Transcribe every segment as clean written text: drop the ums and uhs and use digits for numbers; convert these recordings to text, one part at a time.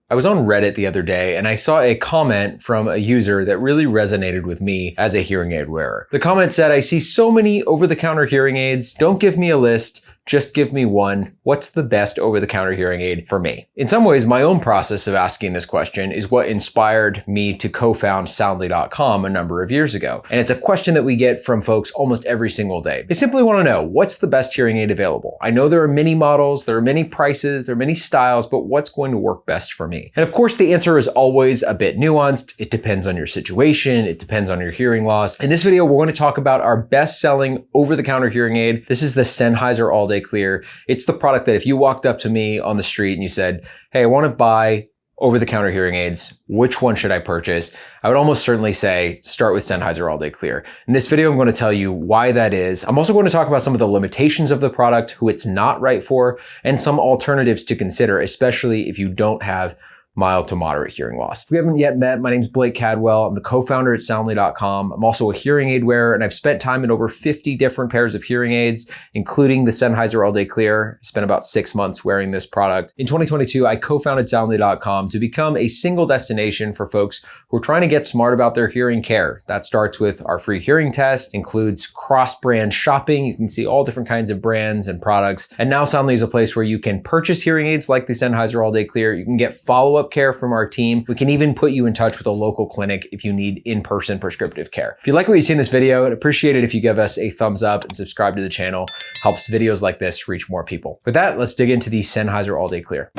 I was on Reddit the other day and I saw a comment from a user that really resonated with me as a hearing aid wearer. The comment said, "I see so many over-the-counter hearing aids. Don't give me a list. Just give me one. What's the best over-the-counter hearing aid for me?" In some ways, my own process of asking this question is what inspired me to co-found Soundly.com a number of years ago. And it's a question that we get from folks almost every single day. They simply want to know, what's the best hearing aid available? I know there are many models, there are many prices, there are many styles, but what's going to work best for me? And of course, the answer is always a bit nuanced. It depends on your situation. It depends on your hearing loss. In this video, we're going to talk about our best-selling over-the-counter hearing aid. This is the Sennheiser All-Day Clear. It's the product that if you walked up to me on the street and you said, "Hey, I want to buy over-the-counter hearing aids, which one should I purchase?" I would almost certainly say, start with Sennheiser All-Day Clear. In this video, I'm going to tell you why that is. I'm also going to talk about some of the limitations of the product, who it's not right for, and some alternatives to consider, especially if you don't have mild to moderate hearing loss. If we haven't yet met, my name's Blake Cadwell. I'm the co-founder at Soundly.com. I'm also a hearing aid wearer, and I've spent time in over 50 different pairs of hearing aids, including the Sennheiser All-Day Clear. I spent about 6 months wearing this product. In 2022, I co-founded Soundly.com to become a single destination for folks who are trying to get smart about their hearing care. That starts with our free hearing test, includes cross-brand shopping. You can see all different kinds of brands and products. And now Soundly is a place where you can purchase hearing aids like the Sennheiser All-Day Clear. You can get follow-up care from our team. We can even put you in touch with a local clinic if you need in-person prescriptive care. If you like what you see in this video, I'd appreciate it if you give us a thumbs up and subscribe to the channel. Helps videos like this reach more people. With that, let's dig into the Sennheiser All-Day Clear.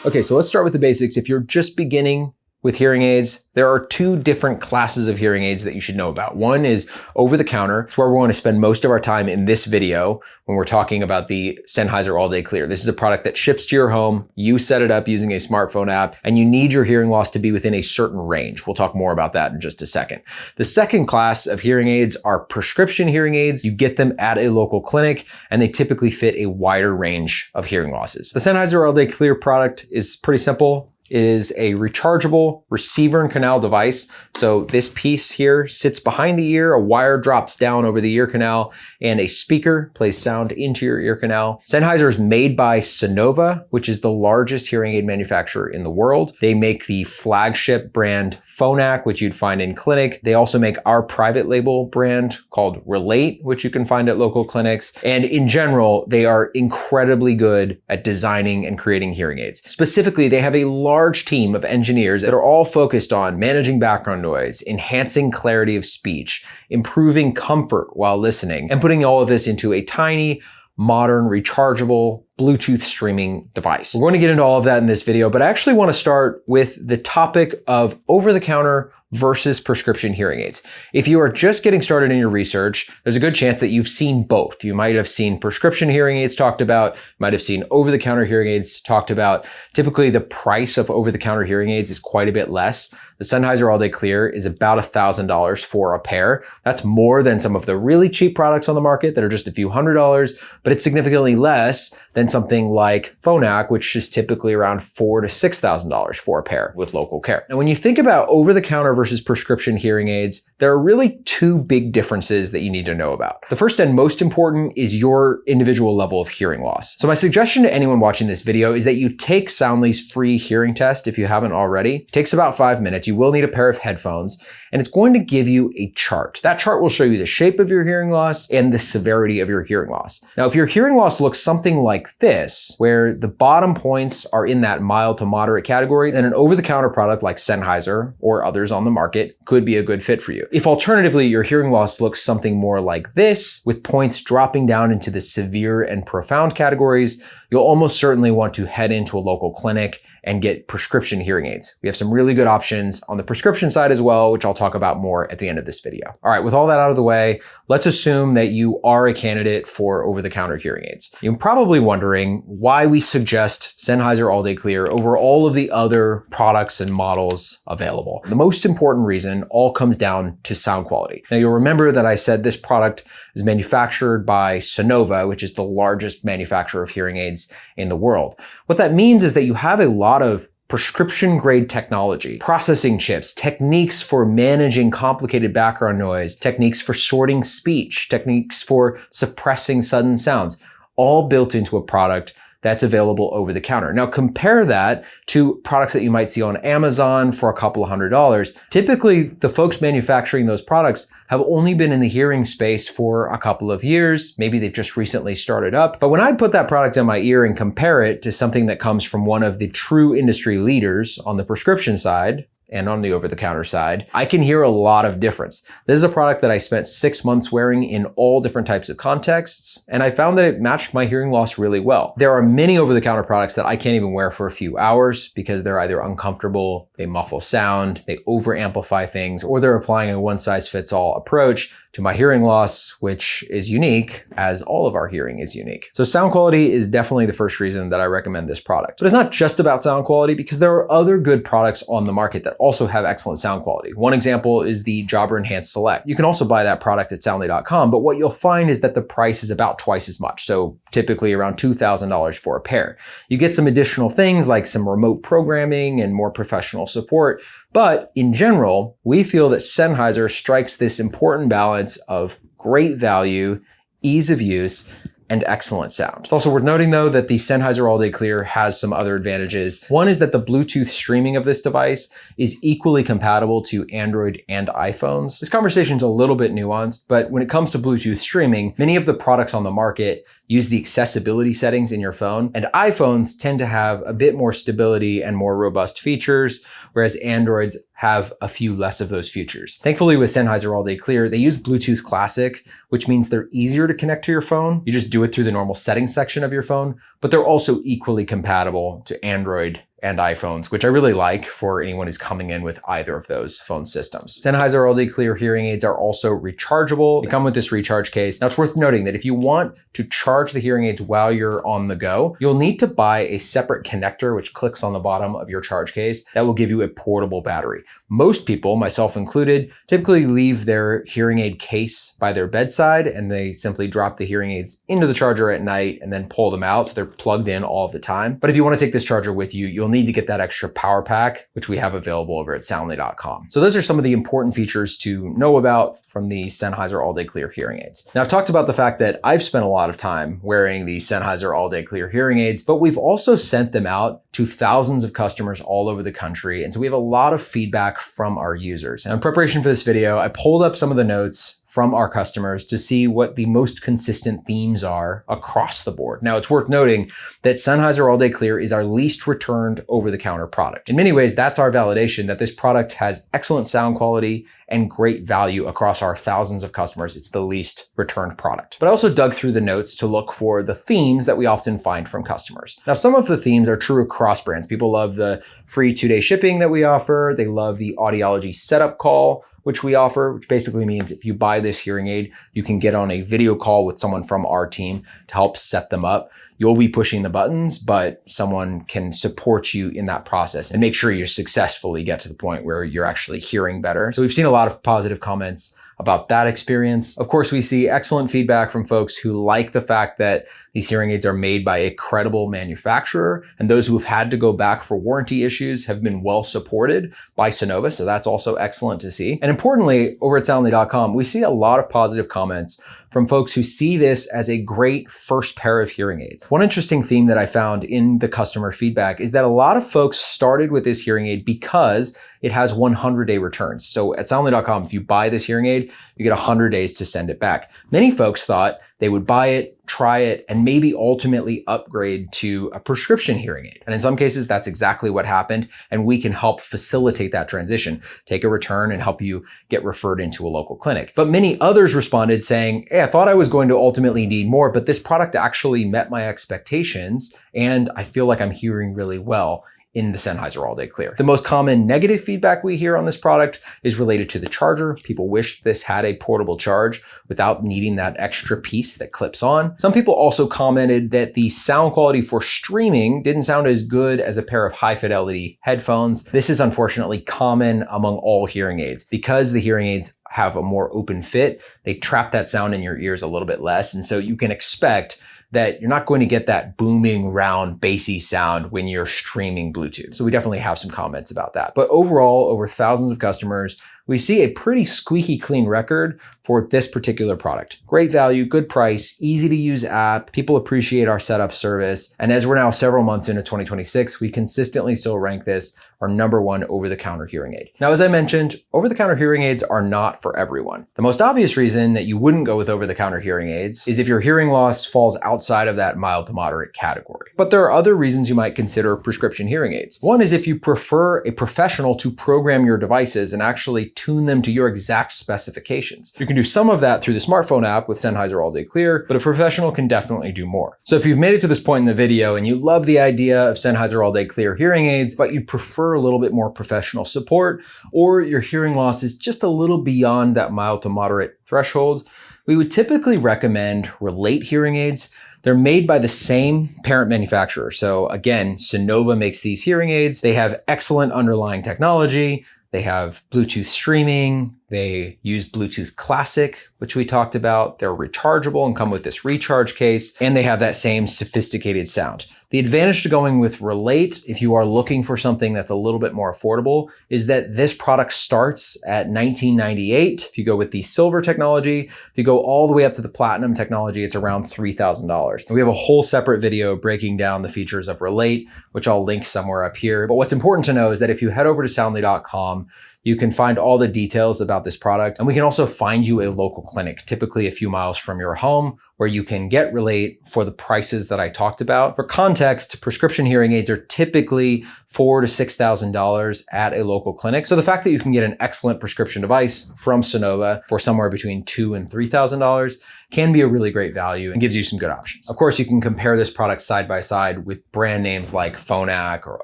Okay, so let's start with the basics. If you're just beginning with hearing aids, there are two different classes of hearing aids that you should know about. One is over-the-counter. It's where we're going to spend most of our time in this video when we're talking about the Sennheiser All-Day Clear. This is a product that ships to your home. You set it up using a smartphone app, and you need your hearing loss to be within a certain range. We'll talk more about that in just a second. The second class of hearing aids are prescription hearing aids. You get them at a local clinic, and they typically fit a wider range of hearing losses. The Sennheiser All-Day Clear product is pretty simple. It is a rechargeable receiver and canal device. So this piece here sits behind the ear, a wire drops down over the ear canal, and a speaker plays sound into your ear canal. Sennheiser is made by Sonova, which is the largest hearing aid manufacturer in the world. They make the flagship brand Phonak, which you'd find in clinic. They also make our private label brand called Relate, which you can find at local clinics. And in general, they are incredibly good at designing and creating hearing aids. Specifically, they have a large team of engineers that are all focused on managing background noise, enhancing clarity of speech, improving comfort while listening, and putting all of this into a tiny, modern, rechargeable Bluetooth streaming device. We're going to get into all of that in this video, but I actually want to start with the topic of over-the-counter versus prescription hearing aids. If you are just getting started in your research, there's a good chance that you've seen both. You might have seen prescription hearing aids talked about, you might have seen over-the-counter hearing aids talked about. Typically, the price of over-the-counter hearing aids is quite a bit less. The Sennheiser All-Day Clear is about $1,000 for a pair. That's more than some of the really cheap products on the market that are just a few $100s, but it's significantly less than something like Phonak, which is typically around $4,000 to $6,000 for a pair with local care. Now, when you think about over-the-counter versus prescription hearing aids, there are really two big differences that you need to know about. The first and most important is your individual level of hearing loss. So my suggestion to anyone watching this video is that you take Soundly's free hearing test if you haven't already. It takes about 5 minutes. You will need a pair of headphones, and it's going to give you a chart. That chart will show you the shape of your hearing loss and the severity of your hearing loss. Now, if your hearing loss looks something like this, where the bottom points are in that mild to moderate category, then an over-the-counter product like Sennheiser or others on the market could be a good fit for you. If alternatively, your hearing loss looks something more like this, with points dropping down into the severe and profound categories, you'll almost certainly want to head into a local clinic and get prescription hearing aids. We have some really good options on the prescription side as well, which I'll talk about more at the end of this video. All right, with all that out of the way, let's assume that you are a candidate for over-the-counter hearing aids. You're probably wondering why we suggest Sennheiser All-Day Clear over all of the other products and models available. The most important reason all comes down to sound quality. Now, you'll remember that I said this product is manufactured by Sonova, which is the largest manufacturer of hearing aids in the world. What that means is that you have a lot of prescription grade technology, processing chips, techniques for managing complicated background noise, techniques for sorting speech, techniques for suppressing sudden sounds, all built into a product that's available over the counter. Now compare that to products that you might see on Amazon for a couple of $100s. Typically, the folks manufacturing those products have only been in the hearing space for a couple of years. Maybe they've just recently started up. But when I put that product in my ear and compare it to something that comes from one of the true industry leaders on the prescription side, and on the over-the-counter side, I can hear a lot of difference. This is a product that I spent 6 months wearing in all different types of contexts, and I found that it matched my hearing loss really well. There are many over-the-counter products that I can't even wear for a few hours because they're either uncomfortable, they muffle sound, they over-amplify things, or they're applying a one-size-fits-all approach to my hearing loss, which is unique, as all of our hearing is unique. So sound quality is definitely the first reason that I recommend this product. But it's not just about sound quality, because there are other good products on the market that also have excellent sound quality. One example is the Jabra Enhanced Select. You can also buy that product at soundly.com, but what you'll find is that the price is about twice as much. So typically around $2,000 for a pair. You get some additional things like some remote programming and more professional support. But in general, we feel that Sennheiser strikes this important balance of great value, ease of use, and excellent sound. It's also worth noting though that the Sennheiser All-Day Clear has some other advantages. One is that the Bluetooth streaming of this device is equally compatible to Android and iPhones. This conversation is a little bit nuanced, but when it comes to Bluetooth streaming, many of the products on the market use the accessibility settings in your phone, and iPhones tend to have a bit more stability and more robust features, whereas Androids have a few less of those features. Thankfully with Sennheiser All-Day Clear, they use Bluetooth Classic, which means they're easier to connect to your phone. You just do it through the normal settings section of your phone, but they're also equally compatible to Android and iPhones, which I really like for anyone who's coming in with either of those phone systems. Sennheiser All-Day Clear hearing aids are also rechargeable. They come with this recharge case. Now it's worth noting that if you want to charge the hearing aids while you're on the go, you'll need to buy a separate connector which clicks on the bottom of your charge case that will give you a portable battery. Most people, myself included, typically leave their hearing aid case by their bedside and they simply drop the hearing aids into the charger at night and then pull them out so they're plugged in all the time. But if you want to take this charger with you, you'll need to get that extra power pack, which we have available over at soundly.com. So those are some of the important features to know about from the Sennheiser All-Day Clear hearing aids. Now I've talked about the fact that I've spent a lot of time wearing the Sennheiser All-Day Clear hearing aids, but we've also sent them out to thousands of customers all over the country. And so we have a lot of feedback from our users. And in preparation for this video, I pulled up some of the notes from our customers to see what the most consistent themes are across the board. Now, it's worth noting that Sennheiser All-Day Clear is our least returned over-the-counter product. In many ways, that's our validation that this product has excellent sound quality and great value across our thousands of customers. It's the least returned product. But I also dug through the notes to look for the themes that we often find from customers. Now, some of the themes are true across brands. People love the free 2-day shipping that we offer. They love the audiology setup call, which we offer, which basically means if you buy this hearing aid, you can get on a video call with someone from our team to help set them up. You'll be pushing the buttons, but someone can support you in that process and make sure you successfully get to the point where you're actually hearing better. So we've seen a lot of positive comments about that experience. Of course, we see excellent feedback from folks who like the fact that these hearing aids are made by a credible manufacturer, and those who have had to go back for warranty issues have been well supported by Sonova, so that's also excellent to see. And importantly, over at soundly.com, we see a lot of positive comments from folks who see this as a great first pair of hearing aids. One interesting theme that I found in the customer feedback is that a lot of folks started with this hearing aid because it has 100-day returns. So at soundly.com, if you buy this hearing aid, you get 100 days to send it back. Many folks thought they would buy it, try it, and maybe ultimately upgrade to a prescription hearing aid. And in some cases, that's exactly what happened. And we can help facilitate that transition, take a return and help you get referred into a local clinic. But many others responded saying, hey, I thought I was going to ultimately need more, but this product actually met my expectations. And I feel like I'm hearing really well in the Sennheiser All-Day Clear. The most common negative feedback we hear on this product is related to the charger. People wish this had a portable charge without needing that extra piece that clips on. Some people also commented that the sound quality for streaming didn't sound as good as a pair of high fidelity headphones. This is unfortunately common among all hearing aids. Because the hearing aids have a more open fit, they trap that sound in your ears a little bit less. And so you can expect that you're not going to get that booming, round, bassy sound when you're streaming Bluetooth. So we definitely have some comments about that. But overall, over thousands of customers, we see a pretty squeaky clean record for this particular product. Great value, good price, easy to use app. People appreciate our setup service. And as we're now several months into 2026, we consistently still rank this our #1 over-the-counter hearing aid. Now, as I mentioned, over-the-counter hearing aids are not for everyone. The most obvious reason that you wouldn't go with over-the-counter hearing aids is if your hearing loss falls outside of that mild to moderate category. But there are other reasons you might consider prescription hearing aids. One is if you prefer a professional to program your devices and actually tune them to your exact specifications. You can do some of that through the smartphone app with Sennheiser All-Day Clear, but a professional can definitely do more. So if you've made it to this point in the video and you love the idea of Sennheiser All-Day Clear hearing aids, but you prefer a little bit more professional support, or your hearing loss is just a little beyond that mild to moderate threshold, we would typically recommend Relate hearing aids. They're made by the same parent manufacturer. So again, Sonova makes these hearing aids. They have excellent underlying technology. They have Bluetooth streaming. They use Bluetooth Classic, which we talked about. They're rechargeable and come with this recharge case, and they have that same sophisticated sound. The advantage to going with Relate, if you are looking for something that's a little bit more affordable, is that this product starts at $1998. If you go with the silver technology, if you go all the way up to the platinum technology, it's around $3,000. We have a whole separate video breaking down the features of Relate, which I'll link somewhere up here. But what's important to know is that if you head over to soundly.com, you can find all the details about this product, and we can also find you a local clinic, typically a few miles from your home, where you can get Relate for the prices that I talked about. For context, prescription hearing aids are typically $4,000 to $6,000 at a local clinic. So the fact that you can get an excellent prescription device from Sonova for somewhere between $2,000 and $3,000 can be a really great value and gives you some good options. Of course, you can compare this product side by side with brand names like Phonak or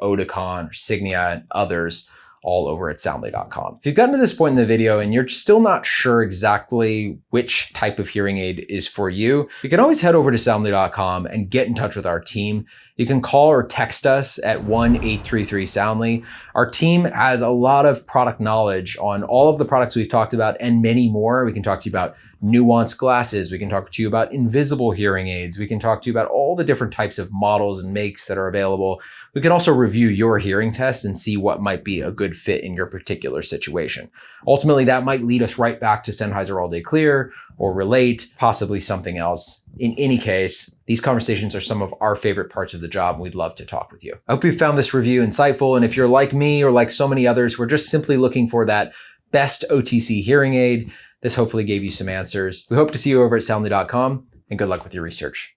Oticon or Signia and others, all over at soundly.com. If you've gotten to this point in the video and you're still not sure exactly which type of hearing aid is for you, you can always head over to soundly.com and get in touch with our team. You can call or text us at 1-833-SOUNDLY. Our team has a lot of product knowledge on all of the products we've talked about and many more. We can talk to you about nuanced glasses. We can talk to you about invisible hearing aids. We can talk to you about all the different types of models and makes that are available. We can also review your hearing test and see what might be a good fit in your particular situation. Ultimately, that might lead us right back to Sennheiser All-Day Clear or Relate, possibly something else. In any case, these conversations are some of our favorite parts of the job, and we'd love to talk with you. I hope you found this review insightful, and if you're like me or like so many others, we're just simply looking for that best OTC hearing aid, this hopefully gave you some answers. We hope to see you over at soundly.com, and good luck with your research.